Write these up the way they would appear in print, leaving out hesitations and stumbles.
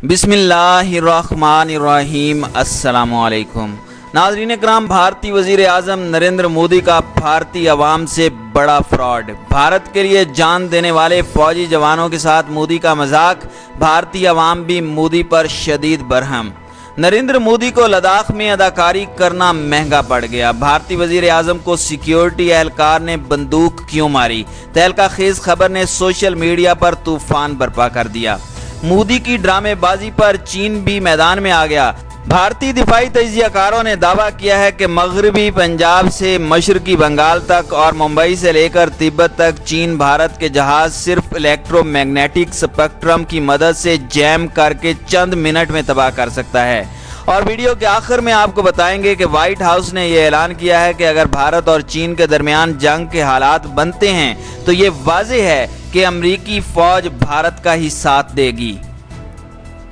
बिस्मिल्लाहिर्रहमानिर्रहीम। अस्सलामुअलैकुम नाज़रीन इकराम, भारतीय वज़ीर आज़म नरेंद्र मोदी का भारतीय अवाम से बड़ा फ्रॉड। भारत के लिए जान देने वाले फौजी जवानों के साथ मोदी का मजाक, भारतीय अवाम भी मोदी पर शदीद बरहम। नरेंद्र मोदी को लद्दाख में अदाकारी करना महंगा पड़ गया। भारतीय वज़ीर आज़म को सिक्योरिटी एहलकार ने बंदूक क्यों मारी? तहलका खेज खबर ने सोशल मीडिया पर तूफान बर्पा कर दिया। मोदी की ड्रामेबाजी पर चीन भी मैदान में आ गया। भारतीय दिफाई तजियाकारों ने दावा किया है कि मगरबी पंजाब से मशरकी बंगाल तक और मुंबई से लेकर तिब्बत तक चीन भारत के जहाज सिर्फ इलेक्ट्रोमैग्नेटिक स्पेक्ट्रम की मदद से जैम करके चंद मिनट में तबाह कर सकता है। और वीडियो के आखिर में आपको बताएंगे कि व्हाइट हाउस ने यह ऐलान किया है कि अगर भारत और चीन के दरमियान जंग के हालात बनते हैं तो ये वाज़ेह है कि अमरीकी फौज भारत का ही साथ देगी।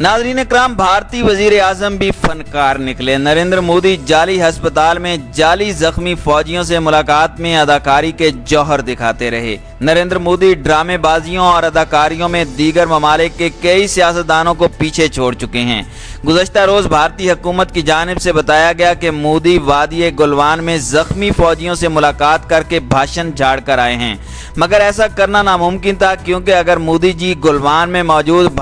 नाज़रीन इकराम, भारतीय वज़ीर आज़म भी फनकार निकले। नरेंद्र मोदी जाली अस्पताल में जाली जख्मी फौजियों से मुलाकात में अदाकारी के जौहर दिखाते रहे। नरेंद्र मोदी ड्रामेबाजियों और अदाकारियों में दीगर ममालिक के कई सियासतदानों को पीछे छोड़ चुके हैं। गुज़श्ता रोज़ भारतीय हुकूमत की जानिब से बताया गया कि मोदी वादी गुलवान में जख्मी फौजियों से मुलाकात करके भाषण झाड़ कर आए हैं, मगर ऐसा करना नामुमकिन था, क्योंकि अगर मोदी जी गुलवान में मौजूद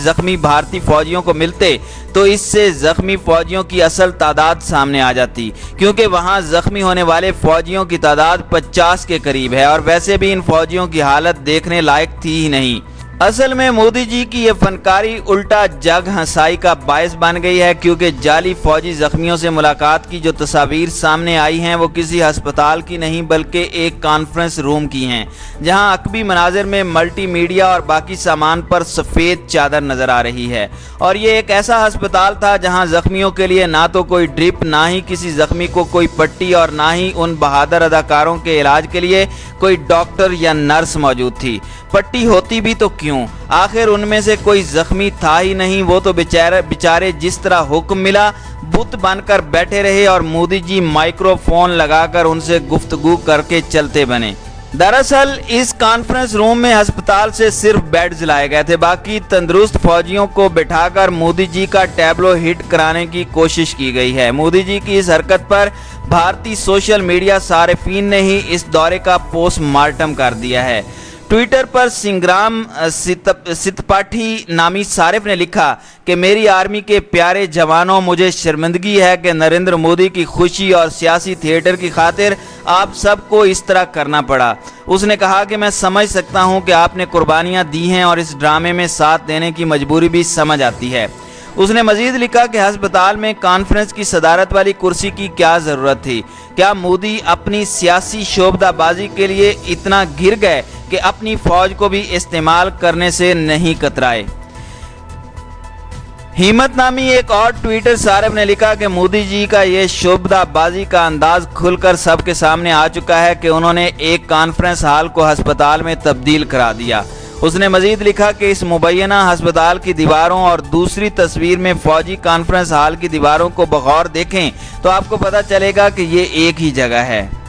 जख्मी भारतीय फौजियों को मिलते तो इससे जख्मी फौजियों की असल तादाद सामने आ जाती, क्योंकि वहां जख्मी होने वाले फौजियों की तादाद 50 के करीब है और वैसे भी इन फौजियों की हालत देखने लायक थी ही नहीं। असल में मोदी जी की ये फनकारी उल्टा जग हंसाई का बायस बन गई है, क्योंकि जाली फौजी जख्मियों से मुलाकात की जो तस्वीर सामने आई हैं वो किसी अस्पताल की नहीं बल्कि एक कॉन्फ्रेंस रूम की हैं, जहां अकबी मनाजिर में मल्टी मीडिया और बाकी सामान पर सफ़ेद चादर नज़र आ रही है। और ये एक ऐसा अस्पताल था जहां जख्मियों के लिए ना तो कोई ड्रिप, ना ही किसी जख्मी को कोई पट्टी और ना ही उन बहादुर अदाकारों के इलाज के लिए कोई डॉक्टर या नर्स मौजूद थी। पट्टी होती भी तो क्यों, आखिर उनमें से कोई जख्मी था ही नहीं। वो तो बेचारे जिस तरह हुक्म मिला बुत बनकर बैठे रहे और मोदी जी माइक्रोफोन लगाकर उनसे गुफ्तगू करके चलते बने। दरअसल इस कॉन्फ्रेंस रूम में अस्पताल से सिर्फ बेड्स लाए गए थे, बाकी तंदुरुस्त फौजियों को बिठाकर मोदी जी का टैब्लो हिट कराने की कोशिश की गई है। मोदी जी की इस हरकत पर भारतीय सोशल मीडिया सारिफीन ने ही इस दौरे का पोस्टमार्टम कर दिया है। ट्विटर पर सिंग्राम सितपाठी नामी सारिफ ने लिखा कि मेरी आर्मी के प्यारे जवानों, मुझे शर्मिंदगी है कि नरेंद्र मोदी की खुशी और सियासी थिएटर की खातिर आप सबको इस तरह करना पड़ा। उसने कहा कि मैं समझ सकता हूं कि आपने कुर्बानियां दी हैं और इस ड्रामे में साथ देने की मजबूरी भी समझ आती है। उसने मजीद लिखा कि अस्पताल में कॉन्फ्रेंस की सदारत वाली कुर्सी की क्या ज़रूरत थी? क्या मोदी अपनी सियासी शोबदाबाजी के लिए इतना गिर गए कि अपनी फौज को भी इस्तेमाल करने से नहीं कतराए? हिम्मत नामी एक और ट्विटर सारब ने लिखा कि मोदी जी का ये शोबदाबाजी का अंदाज खुलकर सबके सामने आ चुका है कि उन्होंने एक कॉन्फ्रेंस हॉल को अस्पताल में तब्दील करा दिया। उसने मजीद लिखा कि इस मुबैना अस्पताल की दीवारों और दूसरी तस्वीर में फौजी कॉन्फ्रेंस हॉल की दीवारों को बगौर देखें तो आपको पता चलेगा कि ये एक ही जगह है।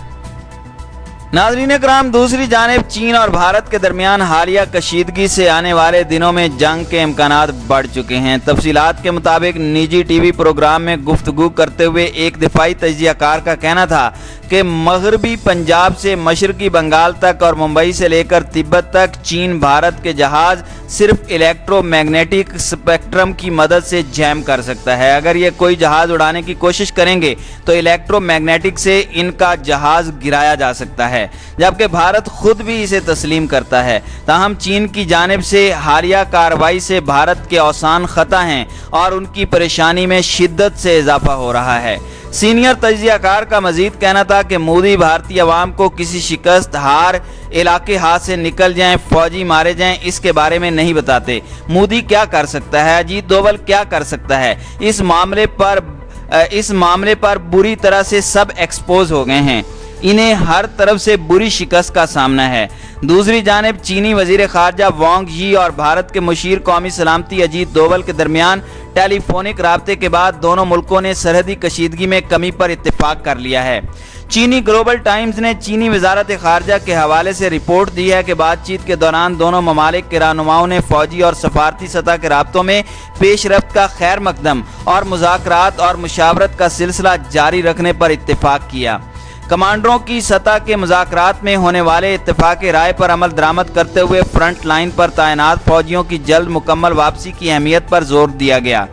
नाज़रीन इकराम, दूसरी जानिब चीन और भारत के दरमियान हालिया कशीदगी से आने वाले दिनों में जंग के इम्कानात बढ़ चुके हैं। तफसीलात के मुताबिक निजी टीवी प्रोग्राम में गुफ्तगू करते हुए एक दिफाई तजियाकार का कहना था कि मगरबी पंजाब से मशरकी बंगाल तक और मुंबई से लेकर तिब्बत तक चीन भारत के जहाज सिर्फ इलेक्ट्रोमैग्नेटिक स्पेक्ट्रम की मदद से जैम कर सकता है। अगर ये कोई जहाज उड़ाने की कोशिश करेंगे तो इलेक्ट्रोमैग्नेटिक से इनका जहाज गिराया जा सकता है, जबकि भारत खुद भी इसे तस्लीम करता है। ताहम चीन की जानिब से हालिया कार्रवाई से भारत के औसान खता हैं और उनकी परेशानी में शिद्दत से इजाफा हो रहा है। सीनियर तजियाकार का मजीद कहना था कि मोदी भारतीय अवाम को किसी शिकस्त, हार, इलाके हाथ से निकल जाएं, फौजी मारे जाएं, इसके बारे में नहीं बताते। मोदी क्या कर सकता है, अजीत डोभाल क्या कर सकता है? इस मामले पर बुरी तरह से सब एक्सपोज हो गए हैं। इन्हें हर तरफ से बुरी शिकस्त का सामना है। दूसरी जानिब चीनी वजीर खारजा वांग यी और भारत के मुशीर कौमी सलामती अजीत डोवल के दरमियान टेलीफोनिक राब्ते के बाद दोनों मुल्कों ने सरहदी कशीदगी में कमी पर इत्तेफाक कर लिया है। चीनी ग्लोबल टाइम्स ने चीनी वजारत खारजा के हवाले से रिपोर्ट दी है कि बातचीत के दौरान दोनों ममालिक के रहनुमाओं ने फौजी और सफारती सतह के राब्तों में पेशरफ्त का खैर मकदम और मुज़ाकरात और मुशावरत का सिलसिला जारी रखने पर इत्तेफाक किया। कमांडरों की सतह के मुज़ाकरात में होने वाले इत्तेफाक राय पर अमल दरामद करते हुए फ्रंट लाइन पर तैनात फौजियों की जल्द मुकम्मल वापसी की अहमियत पर जोर दिया गया।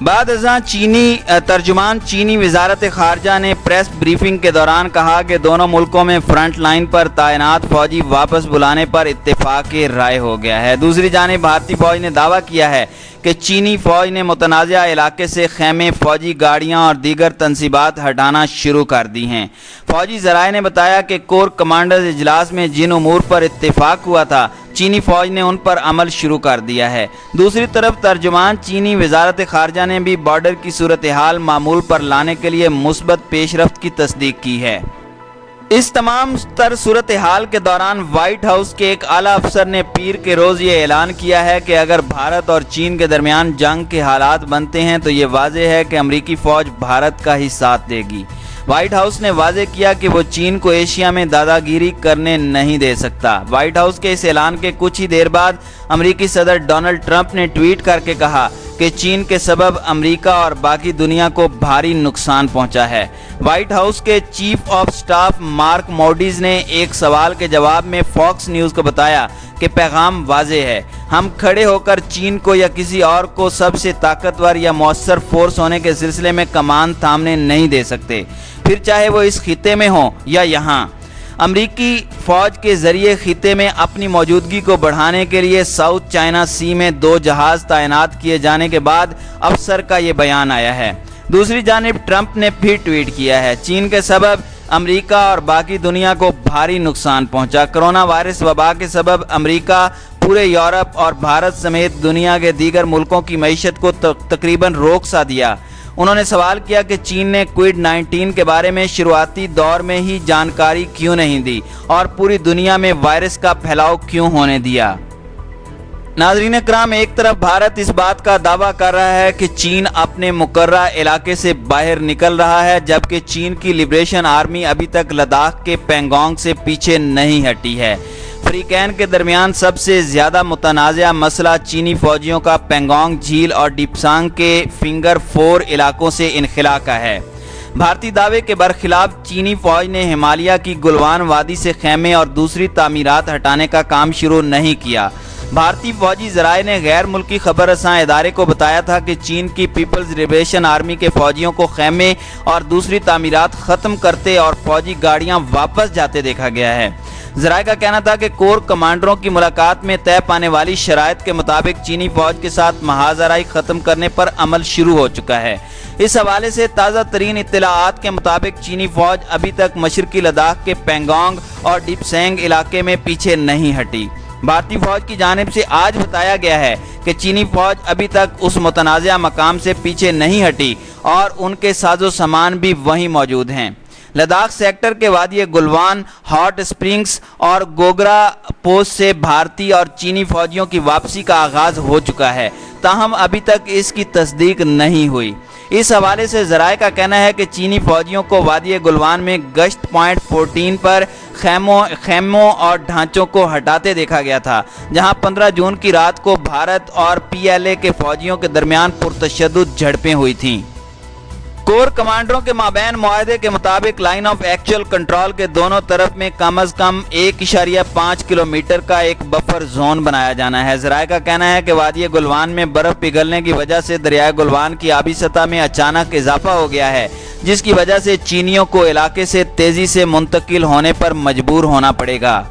बाद अज़ां तर्जुमान चीनी वजारत खारजा ने प्रेस ब्रीफिंग के दौरान कहा कि दोनों मुल्कों में फ्रंट लाइन पर तैनात फौजी वापस बुलाने पर इत्तेफाक राय हो गया है। दूसरी जानिब भारतीय फौज ने दावा किया है कि चीनी फौज ने मुतनाज़ा इलाके से खेमे, फौजी गाड़ियां और दीगर तनसीबात हटाना शुरू कर दी हैं। फौजी ज़राए ने बताया कि कोर कमांडर्स इजलास में जिन उमूर पर इत्तेफाक हुआ था, चीनी फौज ने उन पर अमल शुरू कर दिया है। दूसरी तरफ तर्जुमान चीनी वजारत खारजा ने भी बॉर्डर की सूरत हाल मामूल पर लाने के लिए मुस्बत पेशरफ्त की तस्दीक की है। इस तमाम तर सूरत हाल के दौरान व्हाइट हाउस के एक आला अफसर ने पीर के रोज़ ये ऐलान किया है कि अगर भारत और चीन के दरमियान जंग के हालात बनते हैं तो ये वाज़ेह है कि अमरीकी फ़ौज भारत का ही साथ देगी। व्हाइट हाउस ने वाज़ेह किया कि वो चीन को एशिया में दादागिरी करने नहीं दे सकता। व्हाइट हाउस के इस ऐलान के कुछ ही देर बाद अमरीकी सदर डोनाल्ड ट्रंप ने ट्वीट करके कहा कि चीन के सबब अमेरिका और बाकी दुनिया को भारी नुकसान पहुंचा है। व्हाइट हाउस के chief of staff mark Modi's ने एक सवाल के जवाब में फॉक्स न्यूज़ को बताया कि पैगाम वाज़ेह है, हम खड़े होकर चीन को या किसी और को सबसे ताकतवर या मौसर फोर्स होने के सिलसिले में कमान थामने नहीं दे सकते, फिर चाहे वो इस खिते में हो या यहाँ। अमरीकी फ़ौज के ज़रिए खिते में अपनी मौजूदगी को बढ़ाने के लिए साउथ चाइना सी में 2 जहाज़ तैनात किए जाने के बाद अफसर का ये बयान आया है। दूसरी जानिब ट्रंप ने फिर ट्वीट किया है, चीन के सबब अमेरिका और बाकी दुनिया को भारी नुकसान पहुंचा। कोरोना वायरस वबा के सबब अमेरिका पूरे यूरोप और भारत समेत दुनिया के दीगर मुल्कों की मईशत को तकरीबन रोक सा दिया। उन्होंने सवाल किया कि चीन ने कोविड-19 के बारे में शुरुआती दौर में ही जानकारी क्यों नहीं दी और पूरी दुनिया में वायरस का फैलाव क्यों होने दिया। नाज़रीन कराम, एक तरफ भारत इस बात का दावा कर रहा है कि चीन अपने मुकर्रा इलाके से बाहर निकल रहा है, जबकि चीन की लिबरेशन आर्मी अभी तक लद्दाख के पेंगोंग से पीछे नहीं हटी है। फ्रीकैन के दरमियान सबसे ज़्यादा मुतनाज़ा मसला चीनी फ़ौजियों का पेंगोंग झील और डिप्सांग के फिंगर 4 इलाकों से इनखला का है। भारतीय दावे के बरखिलाफ चीनी फ़ौज ने हिमालय की गुलवान वादी से खेमे और दूसरी तामीरात हटाने का काम शुरू नहीं किया। भारतीय फौजी ज़राए ने गैर मुल्की खबर रसां इदारे को बताया था कि चीन की पीपल्स लिबरेशन आर्मी के फौजियों को खेमे और दूसरी तामीरात ख़त्म करते और फौजी गाड़ियां वापस जाते देखा गया है। ज़राए का कहना था कि कोर कमांडरों की मुलाकात में तय पाने वाली शराइत के मुताबिक चीनी फौज के साथ महाजराई ख़त्म करने पर अमल शुरू हो चुका है। इस हवाले से ताज़ा तरीन इत्तलाआत के मुताबिक चीनी फौज अभी तक मशरकी लद्दाख के पेंगोंग और डिप्सेंग इलाके में पीछे नहीं हटी। भारतीय फौज की जानिब से आज बताया गया है कि चीनी फौज अभी तक उस मुतनाज़ा मकाम से पीछे नहीं हटी और उनके साजो सामान भी वहीं मौजूद हैं। लद्दाख सेक्टर के वादी गुलवान, हॉट स्प्रिंग्स और गोगरा पोस्ट से भारतीय और चीनी फौजियों की वापसी का आगाज़ हो चुका है, ताहम अभी तक इसकी तस्दीक नहीं हुई। इस हवाले से ज़राए का कहना है कि चीनी फौजियों को वादी गुलवान में गश्त पॉइंट 14 पर खैमों और ढांचों को हटाते देखा गया था, जहां 15 जून की रात को भारत और PLA के फौजियों के दरमियान पुरतशद्दुद झड़पें हुई थीं। कोर कमांडरों के माबैन मुआहदे के मुताबिक लाइन ऑफ एक्चुअल कंट्रोल के दोनों तरफ में कम अज कम 1.5 किलोमीटर का एक बफर जोन बनाया जाना है। ज़राए का कहना है कि वादी गुलवान में बर्फ पिघलने की वजह से दरियाए गुलवान की आबी सतह में अचानक इजाफा हो गया है, जिसकी वजह से चीनियों को इलाके से तेजी से मुंतकिल होने पर मजबूर होना पड़ेगा।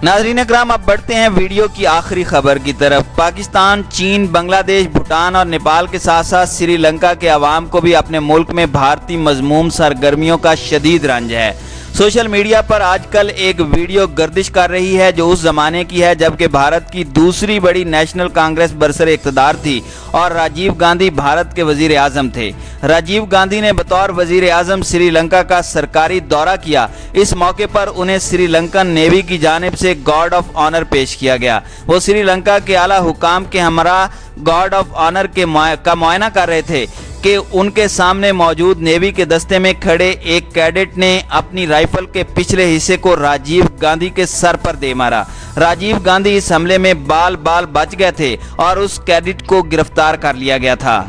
नाज़रीन इकराम, अब बढ़ते हैं वीडियो की आखिरी खबर की तरफ। पाकिस्तान, चीन, बांग्लादेश, भूटान और नेपाल के साथ साथ श्रीलंका के अवाम को भी अपने मुल्क में भारतीय मजमूम सरगर्मियों का शदीद रंज है। सोशल मीडिया पर आजकल एक वीडियो गर्दिश कर रही है जो उस जमाने की है जबकि भारत की दूसरी बड़ी नेशनल कांग्रेस बरसरे इक़्तिदार थी और राजीव गांधी भारत के वजीर आजम थे। राजीव गांधी ने बतौर वजीर आजम श्रीलंका का सरकारी दौरा किया। इस मौके पर उन्हें श्रीलंकन नेवी की जानिब से गार्ड ऑफ ऑनर पेश किया गया। वो श्रीलंका के आला हुकाम के हमरा गार्ड ऑफ ऑनर का मुआयना कर रहे थे कि उनके सामने मौजूद नेवी के दस्ते में खड़े एक कैडेट ने अपनी राइफल के पिछले हिस्से को राजीव गांधी के सर पर दे मारा। राजीव गांधी इस हमले में बाल बाल बच गए थे और उस कैडेट को गिरफ्तार कर लिया गया था।